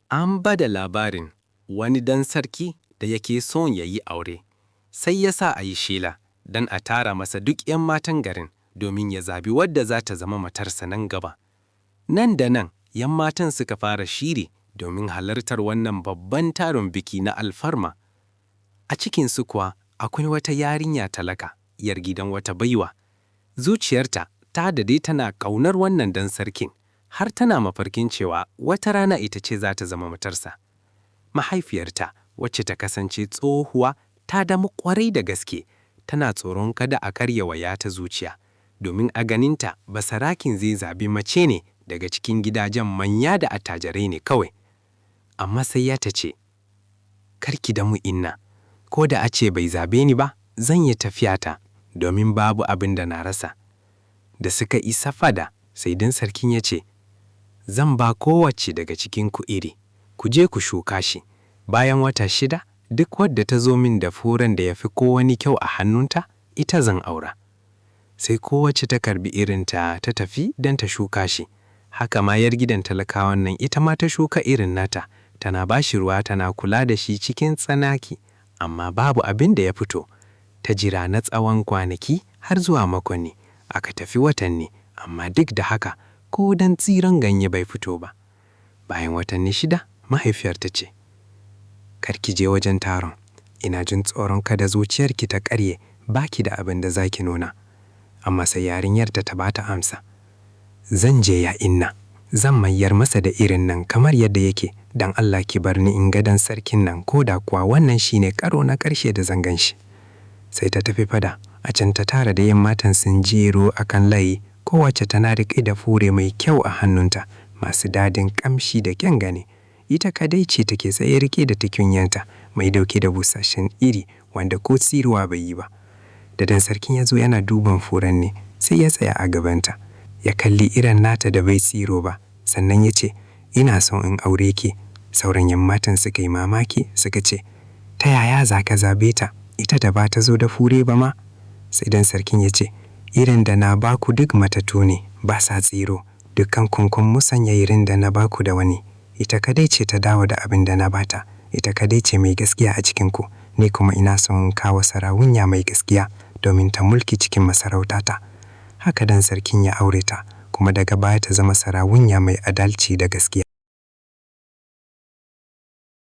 An bada labarin wani dan sarki da yake son ya yi aure, sai ya sa a yi shela don a tara masa duk 'yan matan garin domin ya zabi wadda za ta zama matarsa nan gaba. Nan da nan, 'yan matan suka fara shiri domin halartar wannan babban taron biki na alfarma. A cikinsu kuwa akwai wata yarinya talaka, 'yar gidan wata baiwa. Zuciyarta ta dade tana ƙaunar wannan dan sarkin, har tana mafarkin cewa wata rana ita ce za ta zama matarsa. Mahaifiyarta, wacce ta kasance tsohuwa, ta damu ƙwarai da gaske, tana tsoron kada a karya waya ta zuciya, domin a ganinta basarakin zai zabi mace ne daga cikin gidajen manya da attajirai ne kawai. Amma sai ya ta ce, "Karki damu inna, ko da a ce bai zabe ni ba, zan yi tafiyata, domin babu abin da na rasa." Da suka isa fada, sai dan sarkin ya ce, "Zan ba kowace daga cikinku iri, ku je ku shuka shi. Bayan wata 6, duk wadda ta zo min da furen da ya fi kowani kyau a hannunta, ita zan aura." Sai kowace ta karbi irinta ta tafi don ta shuka shi. Haka ma 'yar gidan talakawan nan ita ma ta shuka irin nata, tana ba shi ruwa, tana kula da shi cikin tsanaki, amma babu abin da ya fito. Ta jira na tsawon kwanaki har zuwa makonni, aka tafi watanni, amma duk da haka ko dan tsiron ganye bai fito ba. Bayan watanni 6, mahaifiyar ta ce, "Karki je wajen taron, ina jin tsoron kada zuciyarki ta ƙarye, baki da abin da zaki nuna." Amma sai yarinyar ta bata amsa, "Zan je ya inna, zan mayar masa da irin nan kamar yadda yake, dan Allah ki bar ni in ga dan sarkin nan, ko da kuwa wannan shine karo na ƙarshe da zan gan shi." Sai ta tafi fada, a can ta tara da 'yan matan sun jero akan layi, kowace tana riƙe da fure mai kyau a hannunta, masu dadin ƙamshi da kyan gani. Ita kadai ce take tsaye riƙe da tukunyanta mai dauke da busasshen iri wanda ko tsiruwa bai yi ba. Da dan sarkin ya zo yana duban furen ne, sai ya tsaya a gabanta, ya kalli irin nata da bai tsiro ba, sannan ya ce, "Ina son in aure ki." Sauran 'yan matan suka yi mamaki, suka ce, "Ta yaya za ka zabe ta, ita da ba ta zo da fure ba ma?" Sai dan sarkin ya ce, "Irin da na baku duk matatu ne, ba sa tsiro, dukkan kun musanya irin da na baku da wani. Ita kadai ce ta dawo da abin da na bata, ita kadai ce mai gaskiya a cikinku, ni kuma ina son kawo sarawunya mai gaskiya domin ta mulki cikin masarautata." Haka dan sarkin ya aure ta, kuma daga baya ta zama sarawunya mai adalci da gaskiya.